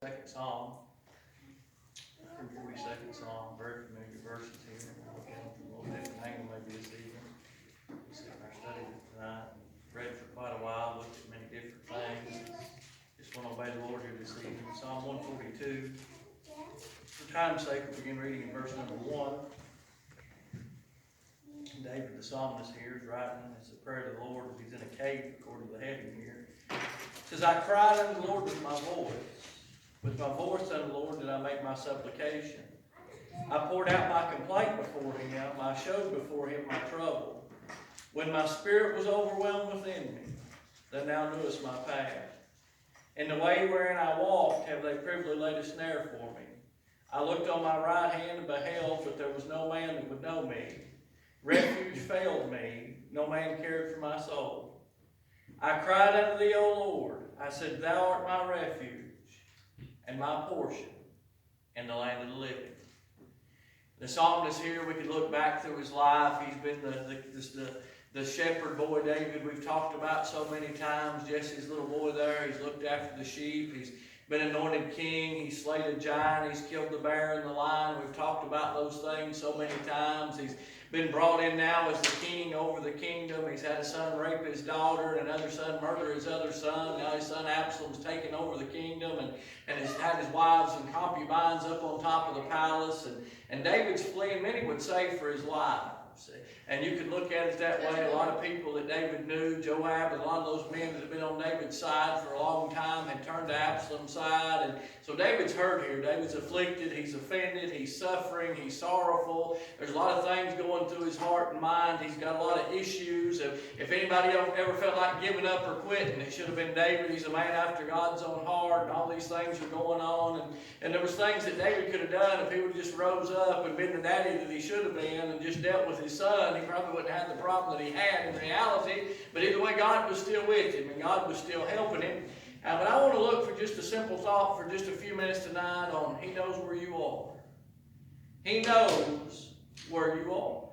Second Psalm, 142nd Psalm, very familiar verses here. We'll look at them from a little different angle maybe this evening. We sit in our study tonight and read for quite a while, looked at many different things. Just want to obey the Lord here this evening. Psalm 142. For time's sake, we'll begin reading in verse number 1. David the psalmist here is writing as a prayer to the Lord. He's in a cave according to the heading here. It says, I cried unto the Lord with my voice. With my voice unto the Lord did I make my supplication. I poured out my complaint before him. I showed before him my trouble. When my spirit was overwhelmed within me, then thou knewest my path. In the way wherein I walked have they privily laid a snare for me. I looked on my right hand and beheld, but there was no man that would know me. Refuge failed me, no man cared for my soul. I cried unto thee, O Lord. I said, Thou art my refuge and my portion in the land of the living. The psalmist here, we could look back through his life. He's been the shepherd boy David we've talked about so many times. Jesse's little boy there. He's looked after the sheep. He's been anointed king. He's slayed a giant. He's killed the bear and the lion. We've talked about those things so many times. He's been brought in now as the king over the kingdom. He's had a son rape his daughter and another son murder his other son. Now his son Absalom's taken over the kingdom and has had his wives and concubines up on top of the palace. And David's fleeing, many would say, for his life. And you could look at it that way. A lot of people that David knew, Joab, and a lot of those men that had been on David's side for a long time had turned to Absalom's side. And so David's hurt here. David's afflicted. He's offended. He's suffering. He's sorrowful. There's a lot of things going through his heart and mind. He's got a lot of issues. If anybody ever felt like giving up or quitting, it should have been David. He's a man after God's own heart, and all these things are going on. And there was things that David could have done if he would have just rose up and been the daddy that he should have been and just dealt with his son. He probably wouldn't have had the problem that he had in reality. But either way, God was still with him, and God was still helping him. But I want to look for just a simple thought for just a few minutes tonight on He knows where you are. He knows where you are.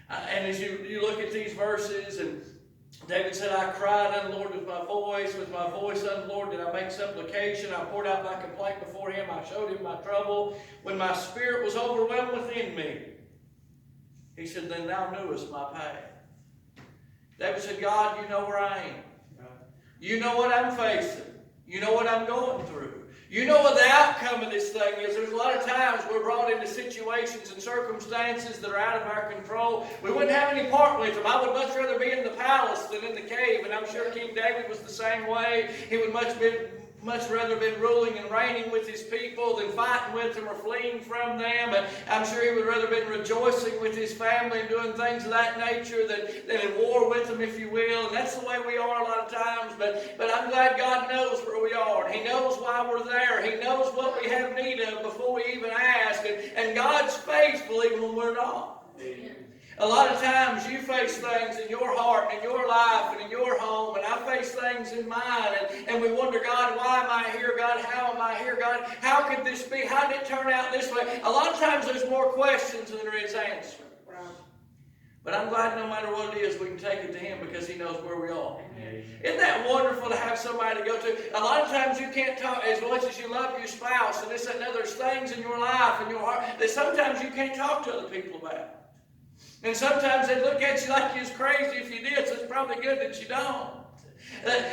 And as you look at these verses, and David said, I cried unto the Lord with my voice unto the Lord did I make supplication. I poured out my complaint before him. I showed him my trouble. When my spirit was overwhelmed within me, he said, then thou knewest my path. David said, God, you know where I am. You know what I'm facing. You know what I'm going through. You know what the outcome of this thing is. There's a lot of times we're brought into situations and circumstances that are out of our control. We wouldn't have any part with them. I would much rather be in the palace than in the cave. And I'm sure King David was the same way. He would much rather been ruling and reigning with his people than fighting with them or fleeing from them. And I'm sure he would rather been rejoicing with his family and doing things of that nature than in war with them, if you will. And that's the way we are a lot of times. But I'm glad God knows where we are. And He knows why we're there. He knows what we have need of before we even ask. And God's faithful even when we're not. Amen. A lot of times you face things in your heart and in your life and in your home, and I face things in mine, and we wonder, God, why am I here? God, how am I here? God, how could this be? How did it turn out this way? A lot of times there's more questions than there is answers. But I'm glad no matter what it is, we can take it to Him because He knows where we are. Amen. Isn't that wonderful to have somebody to go to? A lot of times you can't talk, as much as you love your spouse and this and that, there's things in your life and your heart that sometimes you can't talk to other people about. And sometimes they look at you like you're crazy if you did, so it's probably good that you don't.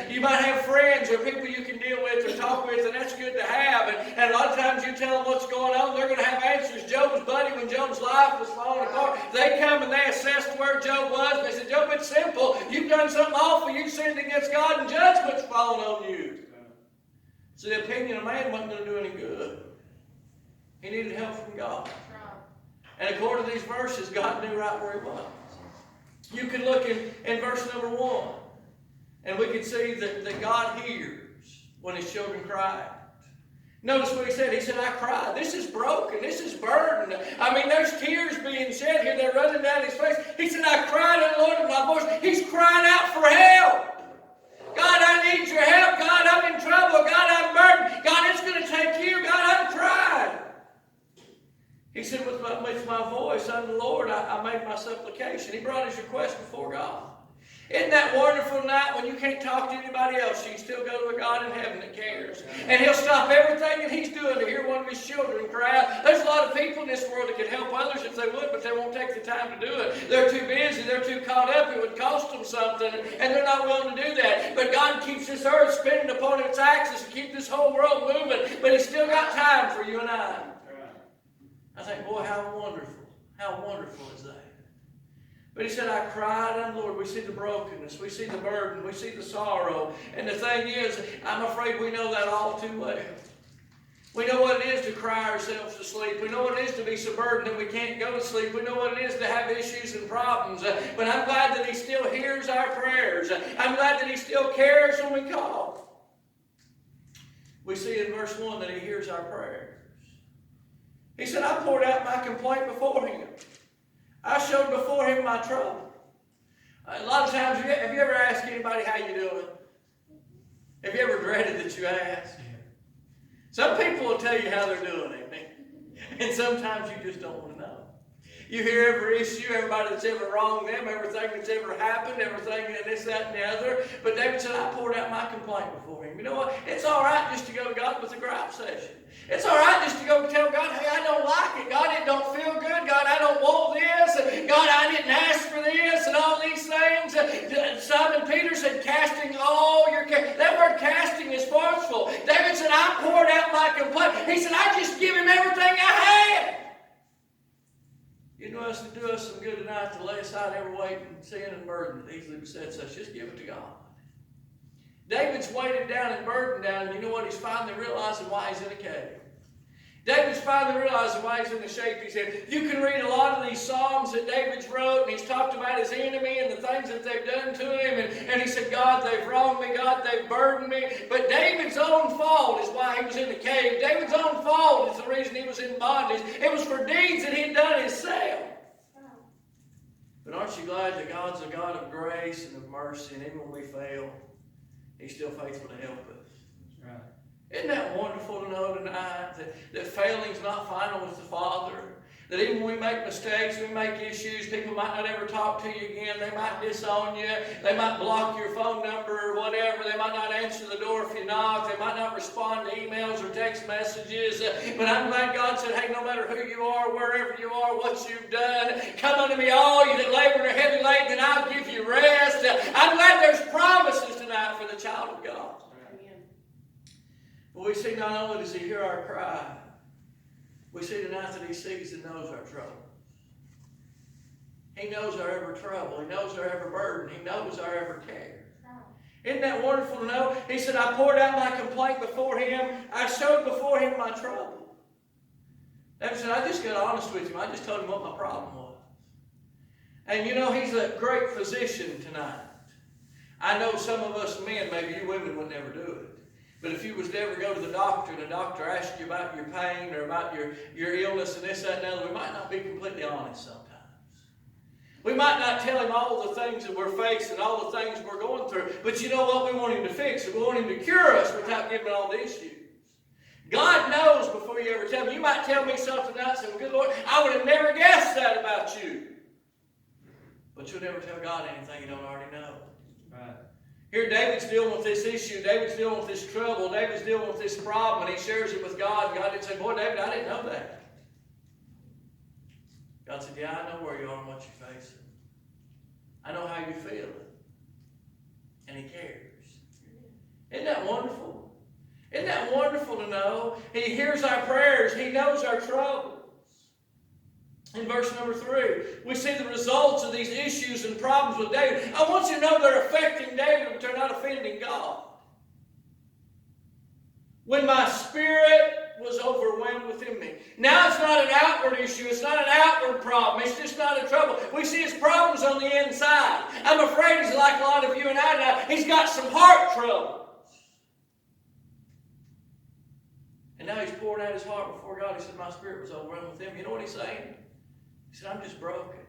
You might have friends or people you can deal with or talk with, and that's good to have. And a lot of times you tell them what's going on, they're going to have answers. Job's buddy, when Job's life was falling apart, they come and they assessed where Job was. And they said, Job, it's simple. You've done something awful. You've sinned against God, and judgment's fallen on you. So the opinion of man wasn't going to do any good. He needed help from God. And according to these verses, God knew right where He was. You can look in verse number 1, and we can see that God hears when His children cry out. Notice what He said. He said, I cried. This is broken. This is burdened. I mean, there's tears being shed here. They're running down His face. He said, I cried unto the Lord with my voice. He's crying out for help. God, I need your help. God, I'm in trouble. God, I'm burdened. God, it's going to take you. God, I'm crying. He said, with my voice unto the Lord, I made my supplication. He brought his request before God. Isn't that wonderful night when you can't talk to anybody else? You can still go to a God in heaven that cares. And He'll stop everything that He's doing to hear one of His children cry out. There's a lot of people in this world that could help others if they would, but they won't take the time to do it. They're too busy. They're too caught up. It would cost them something, and they're not willing to do that. But God keeps this earth spinning upon its axis to keep this whole world moving. But He's still got time for you and I. I think, boy, how wonderful. How wonderful is that? But He said, I cried unto the Lord. We see the brokenness. We see the burden. We see the sorrow. And the thing is, I'm afraid we know that all too well. We know what it is to cry ourselves to sleep. We know what it is to be so burdened that we can't go to sleep. We know what it is to have issues and problems. But I'm glad that He still hears our prayers. I'm glad that He still cares when we call. We see in verse 1 that He hears our prayers. He said, I poured out my complaint before Him. I showed before Him my trouble. A lot of times, have you ever asked anybody how you doing? Have you ever dreaded that you ask? Some people will tell you how they're doing, amen. And sometimes you just don't want to know. You hear every issue, everybody that's ever wronged them, everything that's ever happened, everything and this, that, and the other. But David said, I poured out my complaint before Him. You know what? It's all right just to go to God with a gripe session. It's all right just to go tell God, hey, I don't like it. God, it don't feel good. God, I don't want this. God, I didn't ask for this and all these things. Simon Peter said, casting all your care. That word casting is forceful. David said, I poured out my complaint. He said, I just give Him everything I had. You know us to do us some good tonight to lay aside every weight and sin and burden that easily besets us. Just give it to God. David's weighted down and burdened down, and you know what? He's finally realizing why he's in a cave. David's finally realizing why he's in the shape he's in. You can read a lot of these Psalms that David's wrote, and he's talked about his enemy and the things that they've done to him. And he said, God, they've wronged me. God, they've burdened me. But David's own fault is why he was in the cave. David's own fault is the reason he was in bondage. It was for deeds that he had done himself. But aren't you glad that God's a God of grace and of mercy, and even when we fail, He's still faithful to help us. That's right. Isn't that wonderful to know tonight that failing's not final with the Father? That even when we make mistakes, we make issues, people might not ever talk to you again. They might disown you. They might block your phone number or whatever. They might not answer the door if you knock. They might not respond to emails or text messages. But I'm glad God said, hey, no matter who you are, wherever you are, what you've done, come unto me all you that labor and are heavy laden, and I'll give you rest. I'm glad there's promises tonight for the child of God. Amen. But we see not only does He hear our cry, we see tonight that He sees and knows our troubles. He knows our every trouble. He knows our every burden. He knows our every care. Isn't that wonderful to know? He said, I poured out my complaint before Him. I showed before Him my trouble. David said, I just got honest with Him. I just told Him what my problem was. And you know, He's a great physician tonight. I know some of us men, maybe you women would never do it. But if you was to ever go to the doctor and the doctor asked you about your pain or about your illness and this, that, and the other, we might not be completely honest sometimes. We might not tell him all the things that we're facing, all the things we're going through. But you know what? We want Him to fix it. We want Him to cure us without giving all the issues. God knows before you ever tell me. You might tell me something and I say, well, good Lord, I would have never guessed that about you. But you'll never tell God anything you don't already know. Right. Here David's dealing with this issue. David's dealing with this trouble. David's dealing with this problem, and he shares it with God. And God didn't say, boy, David, I didn't know that. God said, yeah, I know where you are and what you're facing. I know how you're feeling. And He cares. Isn't that wonderful? Isn't that wonderful to know? He hears our prayers. He knows our troubles. In verse number 3, we see the results of these issues and problems with David. I want you to know they're affecting David, but they're not offending God. When my spirit was overwhelmed within me. Now it's not an outward issue. It's not an outward problem. It's just not a trouble. We see his problems on the inside. I'm afraid he's like a lot of you and I now. He's got some heart trouble. And now he's pouring out his heart before God. He said, my spirit was overwhelmed with him. You know what he's saying? He said, I'm just broken.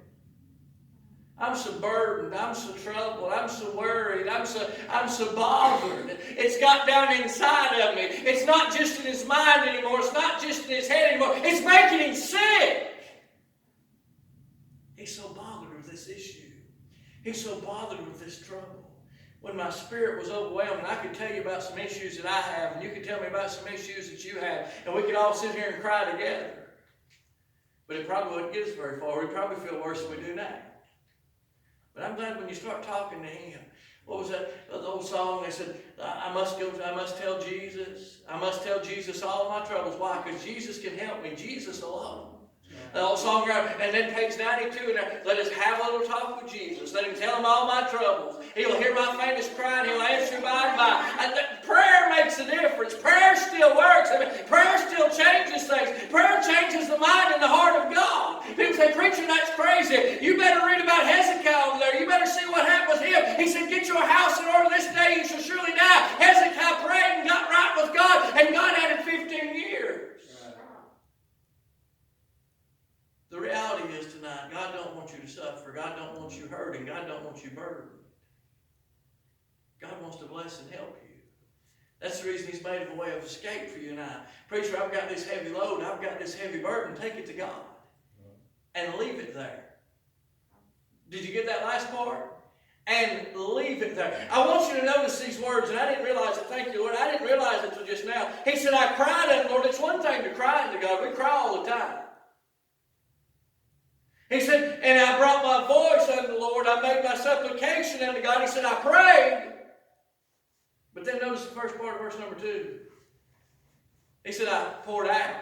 I'm so burdened. I'm so troubled. I'm so worried. I'm so bothered. It's got down inside of me. It's not just in his mind anymore. It's not just in his head anymore. It's making him sick. He's so bothered with this issue. He's so bothered with this trouble. When my spirit was overwhelmed, and I could tell you about some issues that I have, and you could tell me about some issues that you have, and we could all sit here and cry together. But it probably wouldn't get us very far. We'd probably feel worse than we do now. But I'm glad when you start talking to Him. What was that? The old song, they said, I must tell Jesus. I must tell Jesus all my troubles. Why? Because Jesus can help me. Jesus alone. The old song, and then page 92, and let us have a little talk with Jesus. Let Him tell Him all my troubles. He'll hear my faintest cry, and He'll answer by and by. And prayer makes a difference. Prayer still works. I mean, prayer still changes things. Prayer changes the mind and the heart of God. People say, preacher, that's crazy. You better read about Hezekiah over there. You better see what happened with him. He said, get your house in order this day, you shall surely die. Hezekiah prayed and got right with God, and God added 15 years. The reality is tonight, God don't want you to suffer. God don't want you hurting. God don't want you burdened. God wants to bless and help you. That's the reason He's made a way of escape for you and I. Preacher, I've got this heavy load. I've got this heavy burden. Take it to God. And leave it there. Did you get that last part? And leave it there. I want you to notice these words, and I didn't realize it. Thank you, Lord. I didn't realize it until just now. He said, I cried unto the Lord. It's one thing to cry unto God. We cry all the time. He said, and I brought my voice unto the Lord. I made my supplication unto God. He said, I prayed. But then notice the first part of verse number 2. He said, I poured out.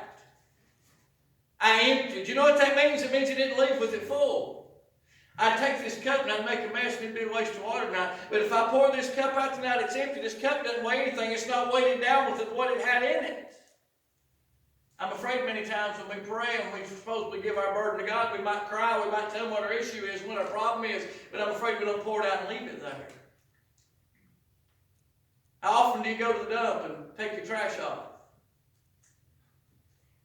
I emptied. You know what that means? It means He didn't leave with it full. I'd take this cup and I'd make a mess and it'd be a waste of water tonight. But if I pour this cup out tonight, it's empty. This cup doesn't weigh anything. It's not weighted down with what it had in it. I'm afraid many times when we pray and we supposedly give our burden to God, we might cry, we might tell Him what our issue is, what our problem is, but I'm afraid we don't pour it out and leave it there. How often do you go to the dump and take your trash off?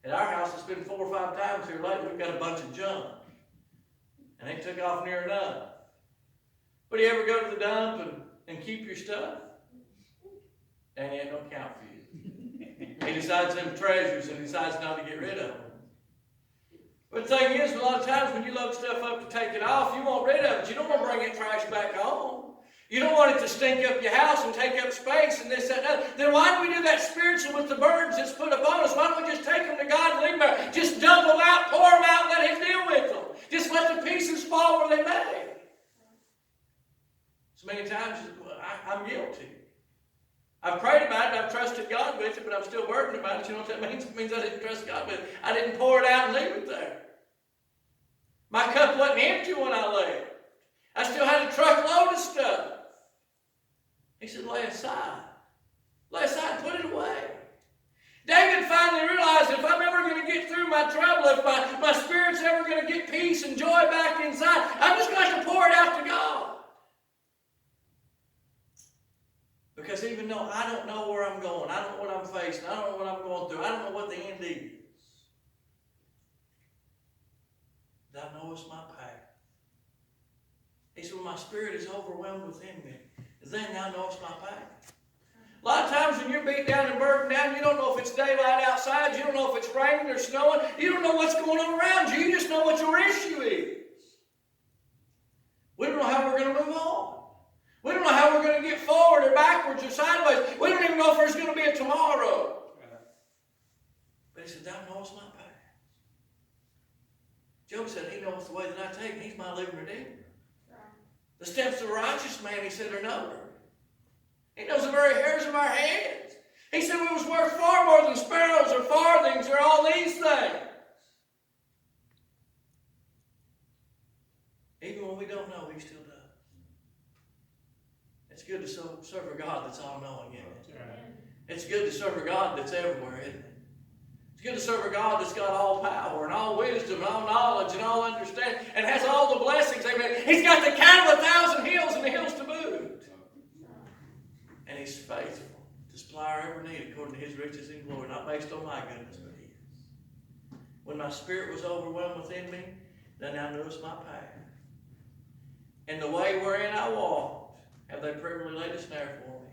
At our house, it's been 4 or 5 times here lately. We've got a bunch of junk. And they took off near enough. But do you ever go to the dump and keep your stuff? Danny, it don't count for you. He decides them treasures and decides not to get rid of them. But the thing is, a lot of times when you load stuff up to take it off, you want rid of it. You don't want to bring it trash back home. You don't want it to stink up your house and take up space and this, that, and that. Then why do we do that spiritually with the burdens that's put upon us? Why don't we just take them to God and leave them there? Just dump them out, pour them out, and let Him deal with them. Just let the pieces fall where they may. So many times, I'm guilty. I've prayed about it, I've trusted God with it, but I'm still burdened about it. You know what that means? It means I didn't trust God with it. I didn't pour it out and leave it there. My cup wasn't empty when I left. I still had a truckload of stuff. He said, lay aside. Lay aside, put it away. David finally realized if I'm ever going to get through my trouble, if my spirit's ever going to get peace and joy back inside, I'm just going to have to pour it out to God. Because even though I don't know where I'm going, I don't know what I'm facing, I don't know what I'm going through, I don't know what the end is, Thou knowest my path. He said, when my spirit is overwhelmed within me, then Thou knowest my path. A lot of times when you're beat down and burdened down, you don't know if it's daylight outside, you don't know if it's raining or snowing, you don't know what's going on around you, you just know what your issue is. We don't know how we're going to move on. We don't know how we're going to get forward or backwards or sideways. We don't even know if there's going to be a tomorrow. But He said, Thou knowest my path. Job said, He knows the way that I take, and He's my living Redeemer. The steps of a righteous man, He said, are numbered. He knows the very hairs of our heads. He said we was worth far more than sparrows or farthings or all these things. Even when we don't know, He still does. It's good to serve a God that's all-knowing, isn't it? It's good to serve a God that's everywhere, isn't it? It's good to serve a God that's got all power and all wisdom and all knowledge and all understanding and has all the blessings. Amen. He's got the cattle 1,000 hills and the hills to boot. And He's faithful to supply our every need according to His riches and glory, not based on my goodness, but His. When my spirit was overwhelmed within me, then Thou knewest my path. And the way wherein I walked, have they privily laid a snare for me?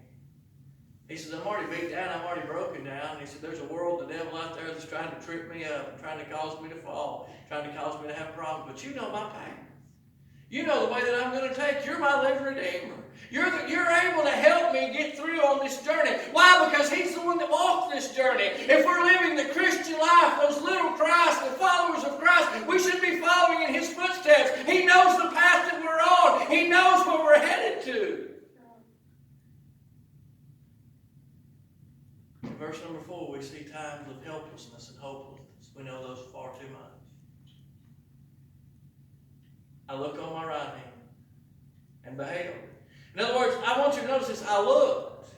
He says, I'm already beat down, I'm already broken down. He said, there's a world, the devil out there that's trying to trip me up, and trying to cause me to fall, trying to cause me to have problems. But you know my path. You know the way that I'm going to take. You're my living Redeemer. You're able to help me get through on this journey. Why? Because He's the one that walked this journey. If we're living the Christian life, those little Christ, the followers of Christ, we should be following in His footsteps. He knows the path that we're on. He knows where we're headed to. In verse number 4, we see times of helplessness and hopelessness. We know those far too much. I look on my right hand and beheld. In other words, I want you to notice this. I looked.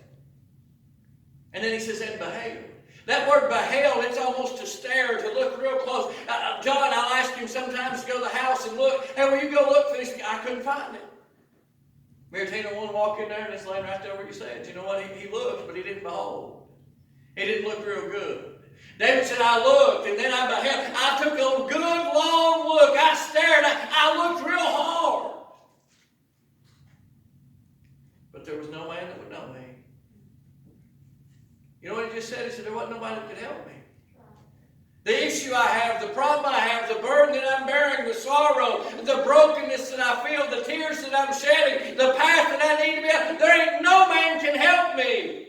And then he says, and beheld. That word beheld, it's almost to stare, to look real close. John, I'll ask him sometimes to go to the house and look. Hey, will you go look for this? I couldn't find it. Maritina wanted to walk in there and it's laying right there where you said. You know what? He looked, but he didn't behold. He didn't look real good. David said, I looked, and then I beheld. I took a good, long look. I stared. I looked real hard. But there was no man that would know me. You know what he just said? He said, there wasn't nobody that could help me. The issue I have, the problem I have, the burden that I'm bearing, the sorrow, the brokenness that I feel, the tears that I'm shedding, the path that I need to be on, there ain't no man can help me.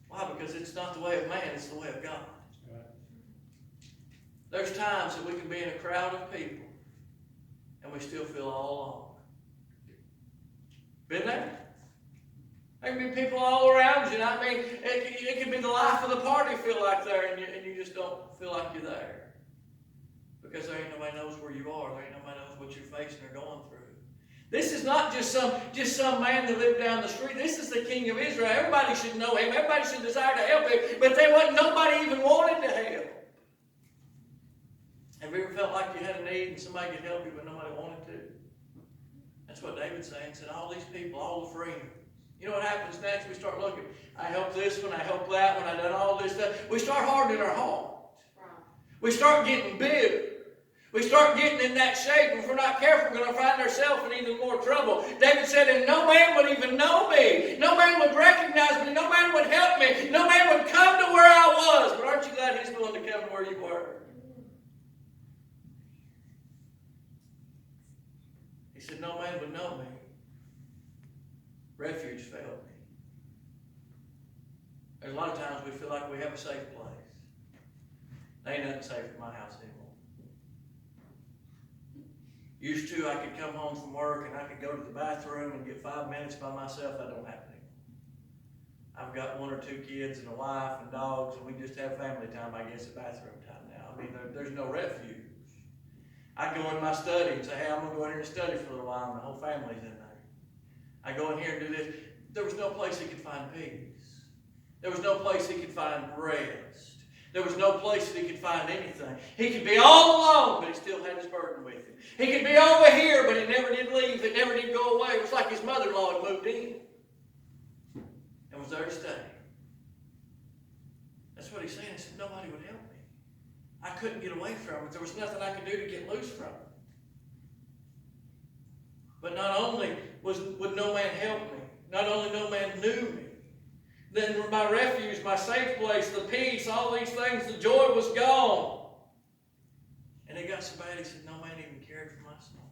Why? Because it's not the way of man, it's the way of God. Right. There's times that we can be in a crowd of people and we still feel all alone. Been there? There can be people all around you. I mean, it can be the life of the party feel like there, and you just don't feel like you're there. Because there ain't nobody knows where you are. There ain't nobody knows what you're facing or going through. This is not just some man that lived down the street. This is the King of Israel. Everybody should know him. Everybody should desire to help him. But nobody even wanted to help. Have you ever felt like you had a need and somebody could help you but nobody wanted to? That's what David's saying. He said, all these people, all the friends. You know what happens next? We start looking. I help this one, I help that one, I done all this stuff. We start hardening our heart. We start getting bitter. We start getting in that shape, and if we're not careful, we're going to find ourselves in even more trouble. David said, and no man would even know me. No man would recognize me. No man would help me. No man would come to where I was. But aren't you glad He's willing to come to where you were? He said, no man would know me. Refuge failed me. There's a lot of times we feel like we have a safe place. There ain't nothing safe in my house anymore. Used to, I could come home from work and I could go to the bathroom and get 5 minutes by myself. That don't happen anymore. I've got 1 or 2 kids and a wife and dogs, and we just have family time, I guess, at bathroom time now. I mean, there's no refuge. I go in my study and say, hey, I'm going to go in here and study for a little while, and the whole family's in there. I go in here and do this. There was no place he could find peace. There was no place he could find rest. There was no place that he could find anything. He could be all alone, but he still had his burden with him. He could be over here, but it never did leave. It never did go away. It was like his mother-in-law had moved in and was there to stay. That's what he's saying. He said, nobody would help me. I couldn't get away from it. There was nothing I could do to get loose from it. But not only would no man help me, not only no man knew me, then my refuge, my safe place, the peace, all these things, the joy was gone. And it got so bad, he said, no man even cared for my soul.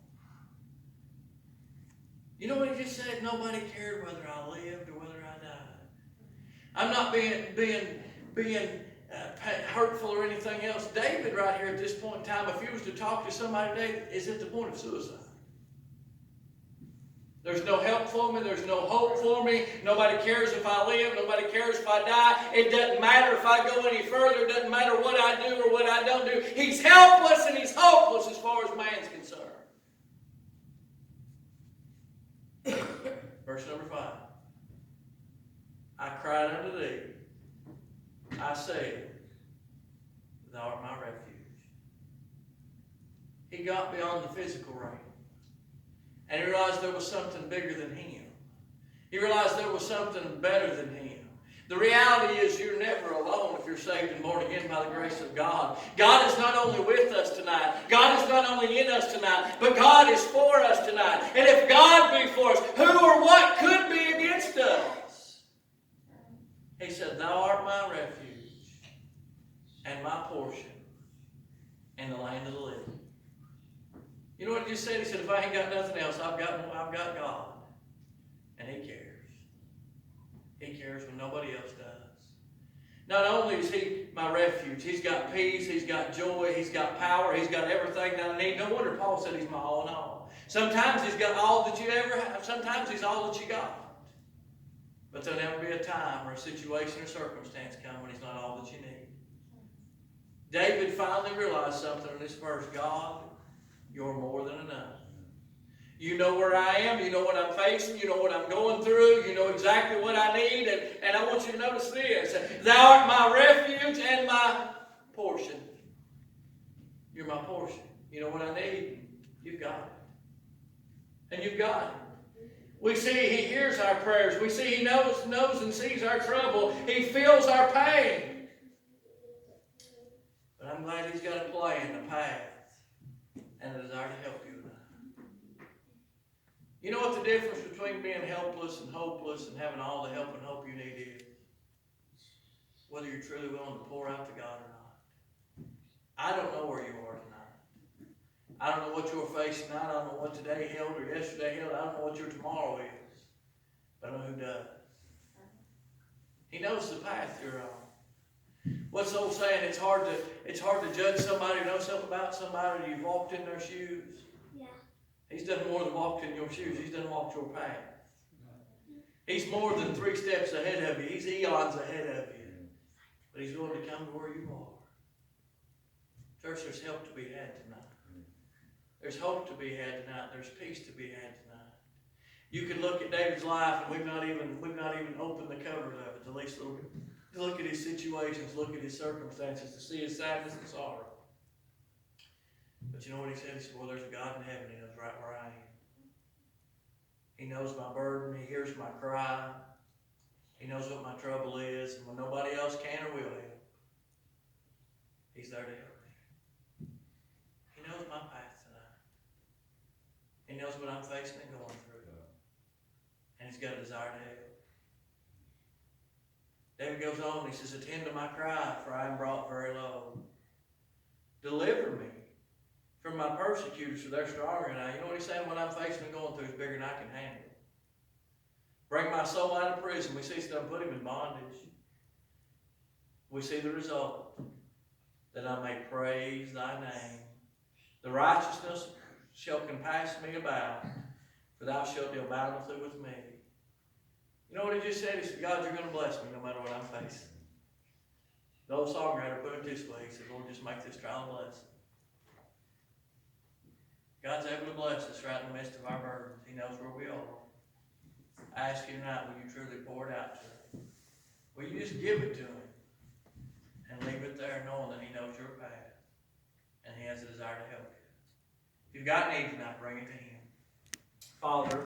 You know what he just said? Nobody cared whether I lived or whether I died. I'm not being hurtful or anything else. David right here at this point in time, if he was to talk to somebody today, is at the point of suicide. There's no help for me. There's no hope for me. Nobody cares if I live. Nobody cares if I die. It doesn't matter if I go any further. It doesn't matter what I do or what I don't do. He's helpless and he's hopeless as far as man's concerned. Verse number 5. I cried unto thee. I said, thou art my refuge. He got beyond the physical realm. And he realized there was something bigger than him. He realized there was something better than him. The reality is you're never alone if you're saved and born again by the grace of God. God is not only with us tonight. God is not only in us tonight, but God is for us tonight. And if God be for us, who or what could be against us? He said, thou art my refuge and my portion in the land of the living. You You know what he just said? He said, if I ain't got nothing else, I've got God. And he cares. He cares when nobody else does. Not only is he my refuge, he's got peace, he's got joy, he's got power, he's got everything that I need. No wonder Paul said he's my all in all. Sometimes he's got all that you ever have. Sometimes he's all that you got. But there'll never be a time or a situation or circumstance come when he's not all that you need. David finally realized something in this verse. God, you're more than enough. You know where I am. You know what I'm facing. You know what I'm going through. You know exactly what I need. And I want you to notice this. Thou art my refuge and my portion. You're my portion. You know what I need? You've got it. And you've got it. We see he hears our prayers. We see he knows and sees our trouble. He feels our pain. But I'm glad he's got a plan, a path, and a desire to help you. You know what the difference between being helpless and hopeless and having all the help and hope you need is? Whether you're truly willing to pour out to God or not. I don't know where you are tonight. I don't know what you're facing tonight. I don't know what today held or yesterday held. I don't know what your tomorrow is. But I know who does. He knows the path you're on. What's the old saying? It's hard to judge somebody who knows something about somebody or you've walked in their shoes. He's done more than walk in your shoes. He's done walked your path. He's more than 3 steps ahead of you. He's eons ahead of you. But he's willing to come to where you are. Church, there's help to be had tonight. There's hope to be had tonight. There's peace to be had tonight. You can look at David's life, and we've not even opened the cover of it, at least a little bit. To look at his situations, look at his circumstances, to see his sadness and sorrow. But you know what he said? He said, well, there's a God in heaven. He knows right where I am. He knows my burden. He hears my cry. He knows what my trouble is. And when nobody else can or will help, he's there to help me. He knows my path tonight. He knows what I'm facing and going through. And he's got a desire to help. David goes on. He says, attend to my cry, for I am brought very low. Deliver me from my persecutors, for they're stronger than I. You know what he's saying? What I'm facing and going through is bigger than I can handle. Bring my soul out of prison. We see stuff put him in bondage. We see the result. That I may praise thy name. The righteousness shall compass me about, for thou shalt deal bountifully with me. You know what he just said? He said, God, you're going to bless me no matter what I'm facing. The old songwriter put it this way. He said, Lord, just make this trial a blessing. God's able to bless us right in the midst of our burdens. He knows where we are. I ask you tonight, will you truly pour it out to him? Will you just give it to him? And leave it there knowing that he knows your path. And he has a desire to help you. If you've got need tonight, bring it to him. Father,